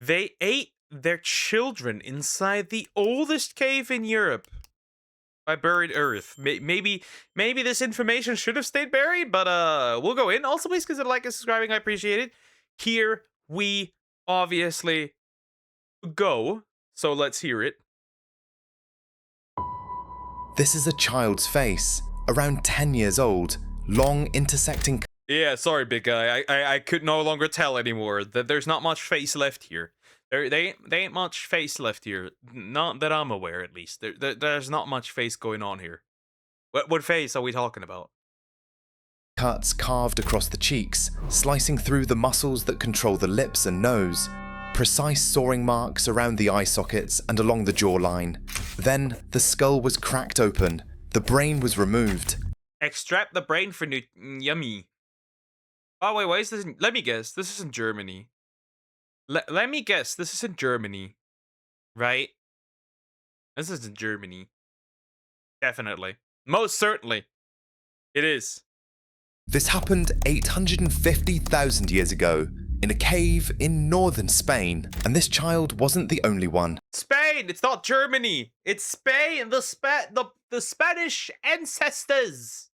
They ate their children inside the oldest cave in Europe by buried earth. Maybe this information should have stayed buried, but we'll go in. Also, please consider liking and subscribing. I appreciate it. Here we obviously go. So let's hear it. This is a child's face, around 10 years old, long intersecting. Yeah, sorry, big guy. I could no longer tell anymore. That there's not much face left here. They ain't much face left here. Not that I'm aware, at least. There's not much face going on here. What face are we talking about? Cuts carved across the cheeks, slicing through the muscles that control the lips and nose. Precise sawing marks around the eye sockets and along the jawline. Then, the skull was cracked open. The brain was removed. Extract the brain for yummy. Oh, wait, why is this? Let me guess. This is in Germany. Let me guess. This is in Germany. Right? This is in Germany. Definitely. Most certainly. It is. This happened 850,000 years ago, in a cave in northern Spain, and this child wasn't the only one. Spain! It's not Germany! It's Spain! The Spanish ancestors!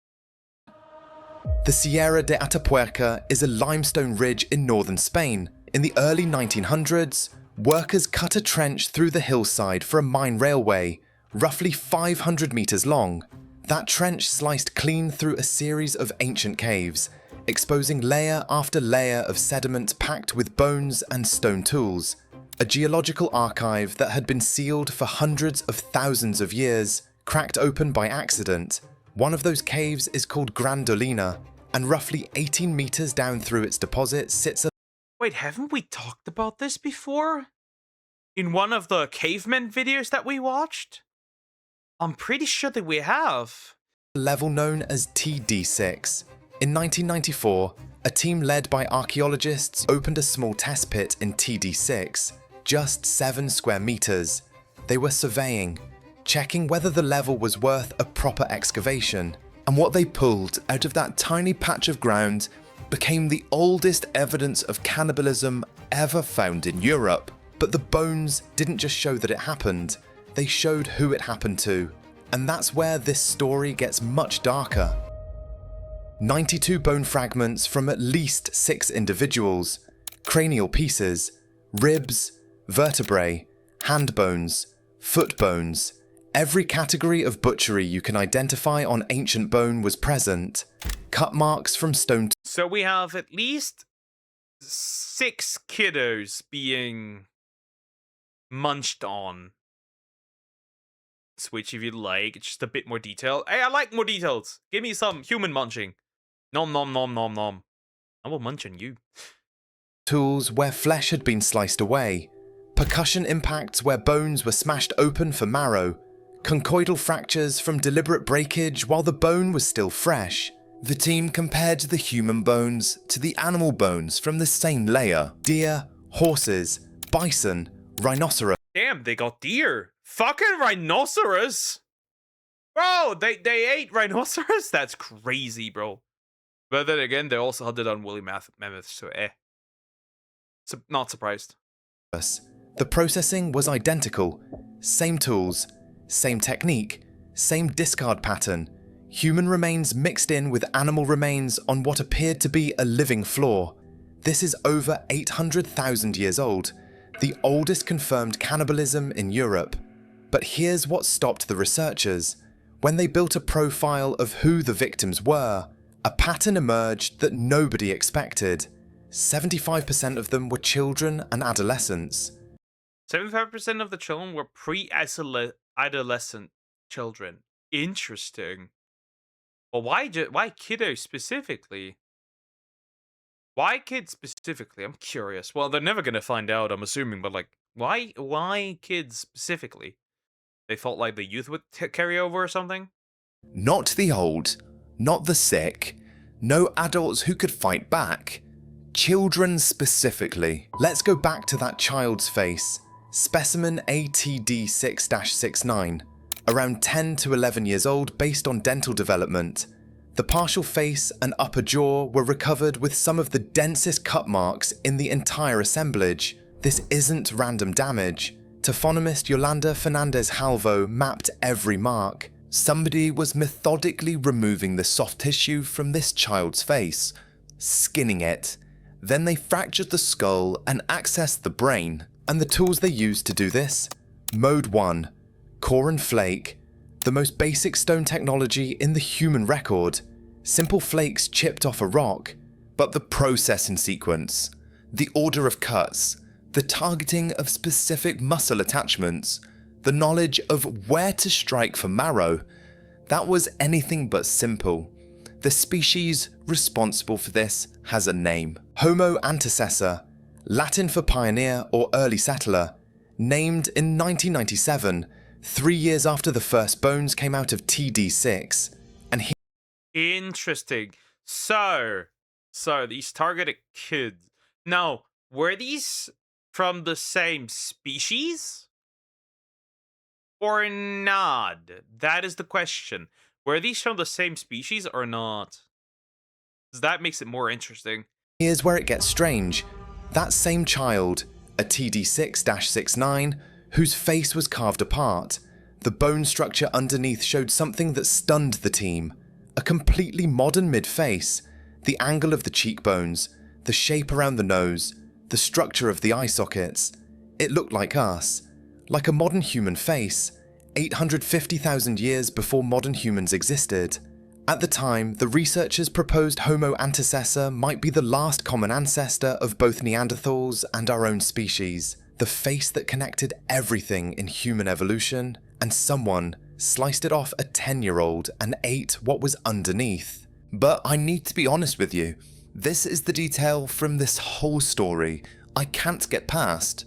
The Sierra de Atapuerca is a limestone ridge in northern Spain. In the early 1900s, workers cut a trench through the hillside for a mine railway, roughly 500 meters long. That trench sliced clean through a series of ancient caves, exposing layer after layer of sediment packed with bones and stone tools. A geological archive that had been sealed for hundreds of thousands of years, cracked open by accident. One of those caves is called Grandolina, and roughly 18 meters down through its deposit sits a... Wait, haven't we talked about this before? In one of the cavemen videos that we watched? I'm pretty sure that we have. level known as TD6. In 1994, a team led by archaeologists opened a small test pit in TD6, just 7 square meters. They were surveying, checking whether the level was worth a proper excavation, and what they pulled out of that tiny patch of ground became the oldest evidence of cannibalism ever found in Europe. But the bones didn't just show that it happened, they showed who it happened to. And that's where this story gets much darker. 92 bone fragments from at least 6 individuals, cranial pieces, ribs, vertebrae, hand bones, foot bones. Every category of butchery you can identify on ancient bone was present. Cut marks from stone. So we have at least 6 kiddos being munched on. Switch if you'd like, it's just a bit more detail. Hey, I like more details. Give me some human munching. Nom nom nom nom nom. I will munch on you. Tools where flesh had been sliced away. Percussion impacts where bones were smashed open for marrow. Conchoidal fractures from deliberate breakage while the bone was still fresh. The team compared the human bones to the animal bones from the same layer. Deer, horses, bison, rhinoceros. Damn, they got deer. Fucking rhinoceros. Bro, they ate rhinoceros? That's crazy, bro. But then again, they also had it on woolly mammoths, so So, not surprised. The processing was identical. Same tools, same technique, same discard pattern. Human remains mixed in with animal remains on what appeared to be a living floor. This is over 800,000 years old, the oldest confirmed cannibalism in Europe. But here's what stopped the researchers. When they built a profile of who the victims were, a pattern emerged that nobody expected. 75% of them were children and adolescents. 75% of the children were pre-adolescent children. Interesting. Well, why kiddos specifically? Why kids specifically? I'm curious. Well, they're never gonna find out, I'm assuming, but like, why kids specifically? They felt like the youth would carry over or something? Not the old, not the sick, no adults who could fight back. Children specifically. Let's go back to that child's face. Specimen ATD6-69. Around 10 to 11 years old based on dental development. The partial face and upper jaw were recovered with some of the densest cut marks in the entire assemblage. This isn't random damage. Taphonomist Yolanda Fernandez-Halvo mapped every mark. Somebody was methodically removing the soft tissue from this child's face, skinning it. Then they fractured the skull and accessed the brain. And the tools they used to do this? Mode 1. Core and flake. The most basic stone technology in the human record. Simple flakes chipped off a rock. But the processing sequence, the order of cuts, the targeting of specific muscle attachments, the knowledge of where to strike for marrow, that was anything but simple. The species responsible for this has a name. Homo antecessor, Latin for pioneer or early settler, named in 1997, 3 years after the first bones came out of TD6. And Interesting. So these targeted kids. Now, were these from the same species? Or not? That is the question. Were these from the same species or not? Because that makes it more interesting. here's where it gets strange. That same child, a TD6-69, whose face was carved apart, the bone structure underneath showed something that stunned the team. A completely modern mid-face, the angle of the cheekbones, the shape around the nose, the structure of the eye sockets. It looked like us, like a modern human face, 850,000 years before modern humans existed. At the time, the researchers proposed Homo antecessor might be the last common ancestor of both Neanderthals and our own species, the face that connected everything in human evolution, and someone sliced it off a 10-year-old and ate what was underneath. But I need to be honest with you, this is the detail from this whole story I can't get past.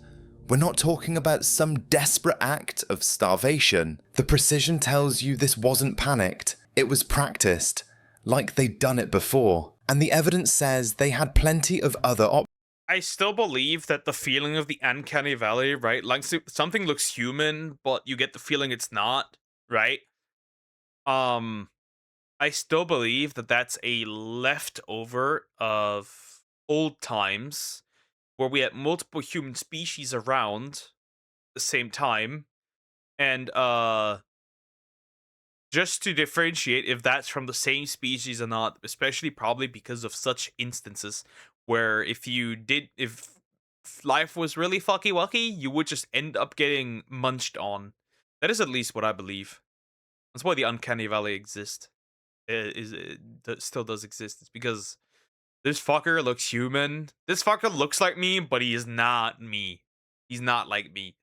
We're not talking about some desperate act of starvation. The precision tells you this wasn't panicked, it was practiced, like they'd done it before. And the evidence says they had plenty of other options. I still believe that the feeling of the uncanny valley, right? Like something looks human, but you get the feeling it's not, right? I still believe that that's a leftover of old times where we had multiple human species around at the same time, and just to differentiate if that's from the same species or not, especially probably because of such instances where if life was really fucky wucky, you would just end up getting munched on. That is at least what I believe. That's why the uncanny valley exists. That still does exist. It's because this fucker looks human. This fucker looks like me, but he is not me. He's not like me.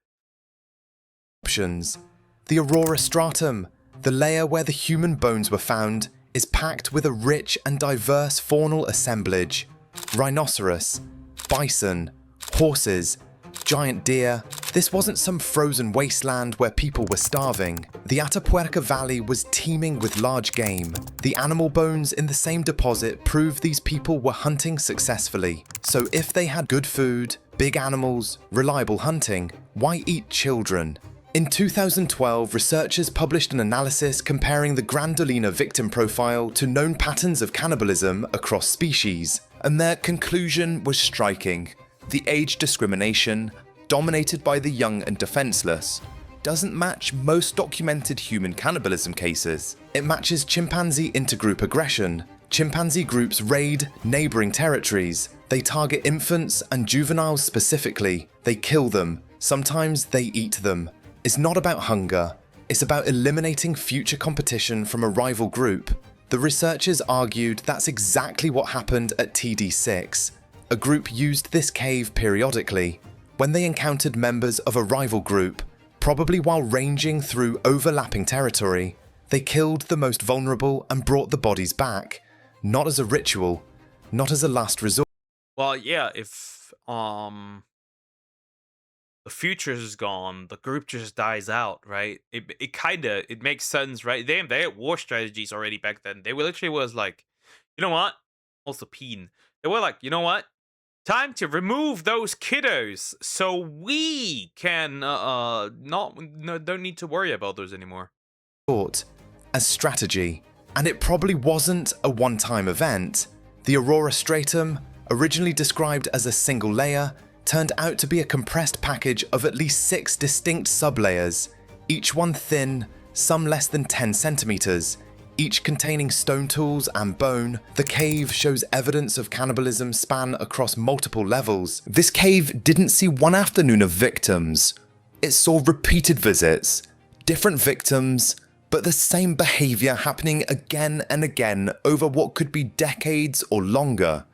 The aurora stratum, the layer where the human bones were found, is packed with a rich and diverse faunal assemblage. Rhinoceros, bison, horses, giant deer. This wasn't some frozen wasteland where people were starving. The Atapuerca Valley was teeming with large game. The animal bones in the same deposit prove these people were hunting successfully. So if they had good food, big animals, reliable hunting, why eat children? In 2012, researchers published an analysis comparing the Grandolina victim profile to known patterns of cannibalism across species, and their conclusion was striking. The age discrimination, dominated by the young and defenseless, doesn't match most documented human cannibalism cases. It matches chimpanzee intergroup aggression. Chimpanzee groups raid neighboring territories. They target infants and juveniles specifically. They kill them. Sometimes they eat them. It's not about hunger. It's about eliminating future competition from a rival group. The researchers argued that's exactly what happened at TD6. A group used this cave periodically. When they encountered members of a rival group, probably while ranging through overlapping territory, they killed the most vulnerable and brought the bodies back. Not as a ritual, not as a last resort. Well, yeah, if the future is gone, the group just dies out, right? It makes sense, right? They had war strategies already back then. They were literally was like, you know what? Also peen. They were like, you know what? Time to remove those kiddos so we can don't need to worry about those anymore. As strategy, and it probably wasn't a one-time event. The aurora stratum, originally described as a single layer, turned out to be a compressed package of at least 6 distinct sublayers, each one thin, some less than 10 centimeters, each containing stone tools and bone. The cave shows evidence of cannibalism span across multiple levels. This cave didn't see one afternoon of victims. It saw repeated visits, different victims, but the same behavior happening again and again over what could be decades or longer.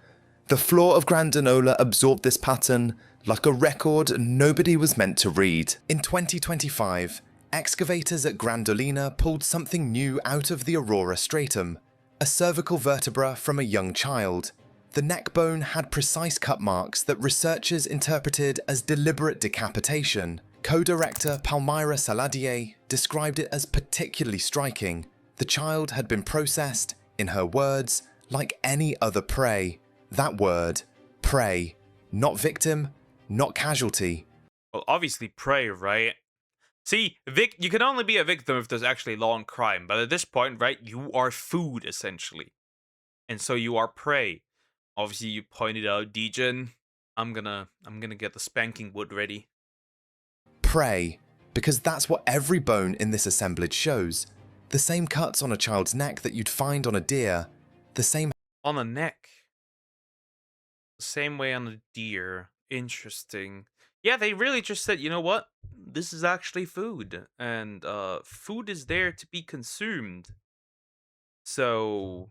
The floor of Grandanola absorbed this pattern like a record nobody was meant to read. In 2025, excavators at Grandolina pulled something new out of the Aurora stratum, a cervical vertebra from a young child. The neck bone had precise cut marks that researchers interpreted as deliberate decapitation. Co-director Palmyra Saladier described it as particularly striking. The child had been processed, in her words, like any other prey. That word, prey, not victim, not casualty. Well, obviously prey, right? See, you can only be a victim if there's actually law and crime, but at this point, right, you are food, essentially. And so you are prey. Obviously, you pointed out, Degen. I'm gonna get the spanking wood ready. Prey, because that's what every bone in this assemblage shows. The same cuts on a child's neck that you'd find on a deer, the same On a neck. The same way on a deer. Interesting. Yeah, they really just said, you know what? This is actually food. And food is there to be consumed. So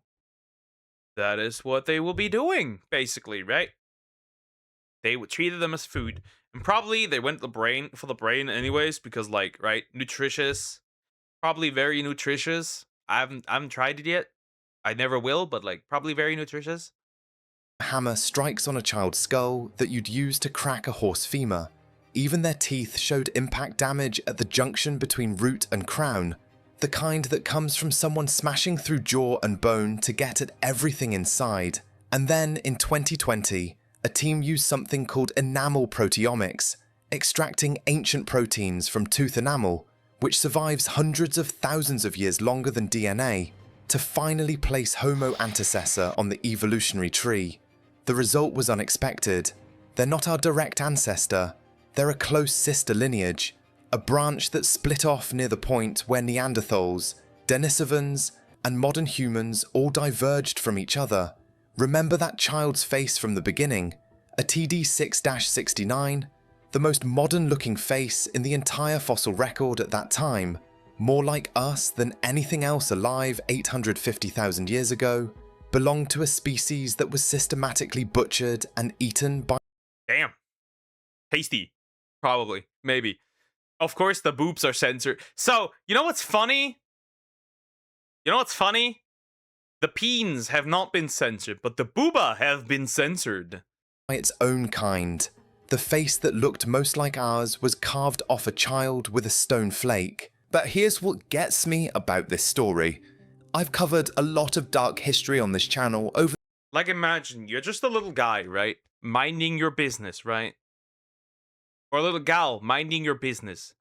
that is what they will be doing, basically, right? They treated them as food. And probably they went for the brain anyways, because like, right, nutritious. Probably very nutritious. I haven't tried it yet. I never will, but like probably very nutritious. hammer strikes on a child's skull that you'd use to crack a horse femur. Even their teeth showed impact damage at the junction between root and crown, the kind that comes from someone smashing through jaw and bone to get at everything inside. And then in 2020, a team used something called enamel proteomics, extracting ancient proteins from tooth enamel, which survives hundreds of thousands of years longer than DNA, to finally place Homo antecessor on the evolutionary tree. The result was unexpected. They're not our direct ancestor, they're a close sister lineage, a branch that split off near the point where Neanderthals, Denisovans, and modern humans all diverged from each other. Remember that child's face from the beginning, a TD6-69, the most modern-looking face in the entire fossil record at that time, more like us than anything else alive 850,000 years ago, belonged to a species that was systematically butchered and eaten by... Damn. Tasty. Probably. Maybe. Of course, the boobs are censored. So, you know what's funny? You know what's funny? The peens have not been censored, but the booba have been censored. by its own kind. The face that looked most like ours was carved off a child with a stone flake. But here's what gets me about this story. I've covered a lot of dark history on this channel over... Like, imagine, you're just a little guy, right? Minding your business, right? Or a little gal minding your business.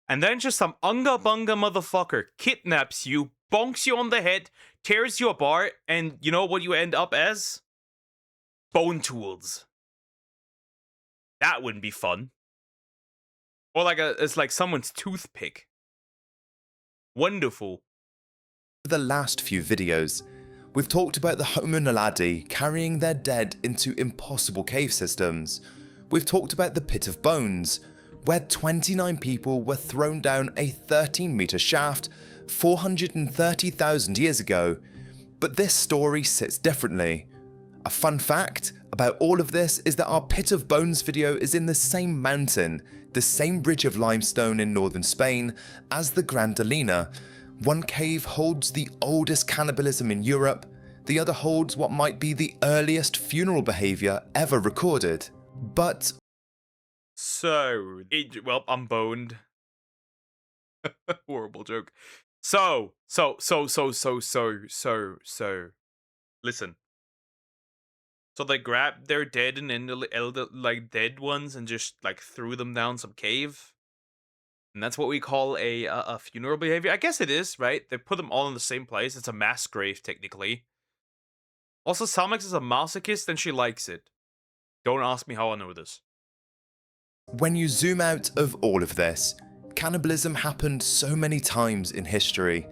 And then just some unga bunga motherfucker kidnaps you, bonks you on the head, tears you apart, and you know what you end up as? Bone tools. That wouldn't be fun. Or like it's like someone's toothpick. Wonderful. the last few videos. We've talked about the Homo naledi carrying their dead into impossible cave systems. We've talked about the Pit of Bones, where 29 people were thrown down a 13-meter shaft 430,000 years ago. But this story sits differently. A fun fact about all of this is that our Pit of Bones video is in the same mountain, the same ridge of limestone in northern Spain as the Grandolina. One cave holds the oldest cannibalism in Europe, the other holds what might be the earliest funeral behaviour ever recorded. But... So, well, I'm boned. Horrible joke. So, listen. So they grabbed their dead and elder, like dead ones and just like threw them down some cave. And that's what we call a funeral behavior. I guess it is, right? They put them all in the same place. It's a mass grave, technically. Also, Salmax is a masochist and she likes it. Don't ask me how I know this. When you zoom out of all of this, cannibalism happened so many times in history.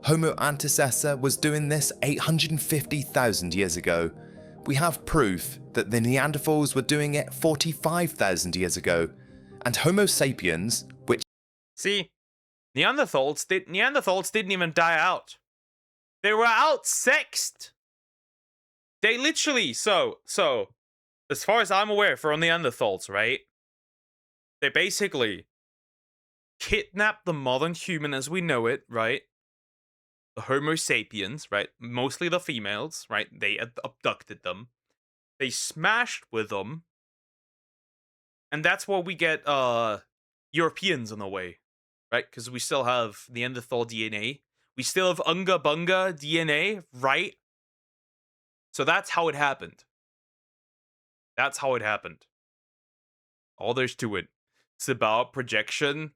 Homo antecessor was doing this 850,000 years ago. We have proof that the Neanderthals were doing it 45,000 years ago. And Homo sapiens, which See, Neanderthals didn't even die out. They were outsexed. They literally, so, as far as I'm aware, for Neanderthals, right? They basically kidnapped the modern human as we know it, right? The Homo sapiens, right? Mostly the females, right? They abducted them. They smashed with them. And that's where we get Europeans in a way, right? Because we still have Neanderthal DNA. We still have Unga Bunga DNA, right? So that's how it happened. That's how it happened. All there's to it. It's about projection.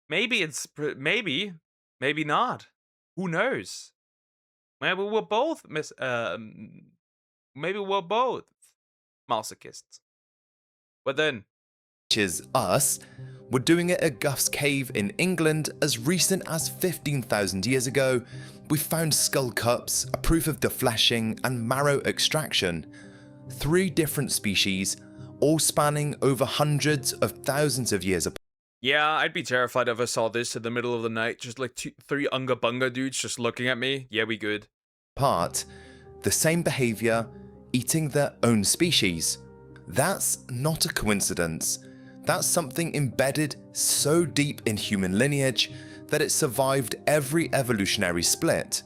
Maybe it's maybe not. Who knows? Maybe we're both maybe we're both masochists. But then, is us, were doing it at Guff's Cave in England as recent as 15,000 years ago. We found skull cups, a proof of defleshing and marrow extraction. 3 different species, all spanning over hundreds of thousands of years apart. yeah, I'd be terrified if I saw this in the middle of the night. Just like 3 Unga Bunga dudes just looking at me. Yeah, we good. The same behaviour, eating their own species. That's not a coincidence. That's something embedded so deep in human lineage that it survived every evolutionary split,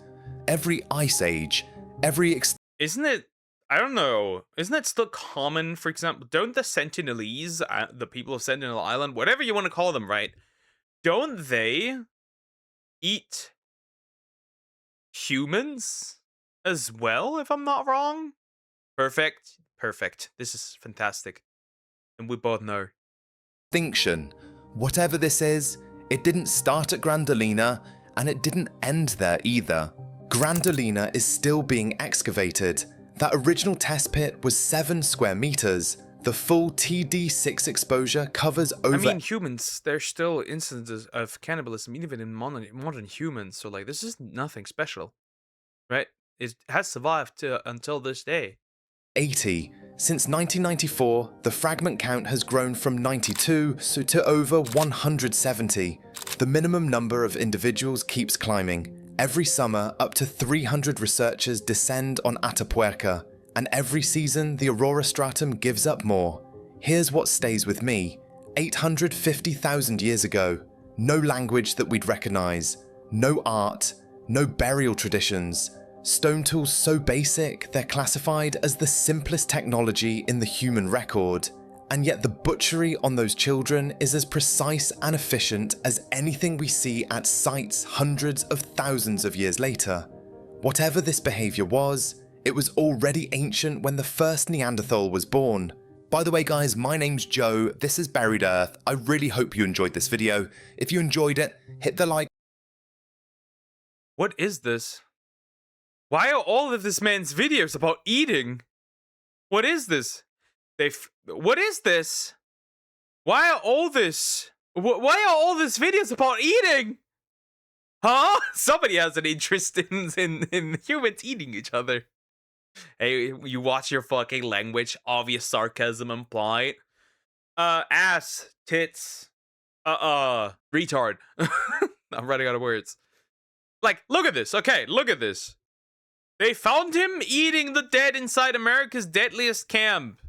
every ice age, every Isn't it? I don't know. Isn't it still common? For example, don't the Sentinelese, the people of Sentinel Island, whatever you want to call them, right? Don't they eat humans as well? If I'm not wrong. Perfect. Perfect. This is fantastic, and we both know. extinction. Whatever this is, it didn't start at Grandolina, and it didn't end there either. Grandolina is still being excavated. That original test pit was 7 square meters. The full TD6 exposure covers over. I mean, humans. There's still instances of cannibalism even in modern humans. So like, this is nothing special, right? It has survived until this day. 80. Since 1994, the fragment count has grown from 92 to over 170. The minimum number of individuals keeps climbing. Every summer, up to 300 researchers descend on Atapuerca, and every season the Aurora stratum gives up more. Here's what stays with me. 850,000 years ago, no language that we'd recognize, no art, no burial traditions. Stone tools so basic they're classified as the simplest technology in the human record, and yet the butchery on those children is as precise and efficient as anything we see at sites hundreds of thousands of years later. Whatever this behaviour was, it was already ancient when the first Neanderthal was born. By the way guys, my name's Joe, this is Buried Earth. I really hope you enjoyed this video. If you enjoyed it, hit the like. What is this? Why are all of this man's videos about eating? What is this? What is this? Why are all this? Why are all these videos about eating? Huh? Somebody has an interest in humans eating each other. Hey, you watch your fucking language. Obvious sarcasm implied. Ass, tits, retard. I'm running out of words. Like, look at this. Okay, look at this. They found him eating the dead inside America's deadliest camp.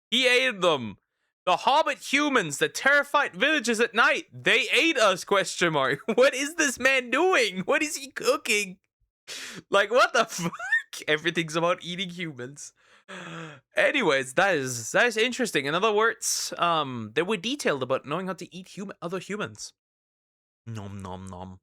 He ate them. The hobbit humans that terrified villages at night. They ate us, question mark. What is this man doing? What is he cooking? Like, what the fuck? Everything's about eating humans. Anyways, that is interesting. In other words, they were detailed about knowing how to eat other humans. Nom nom nom.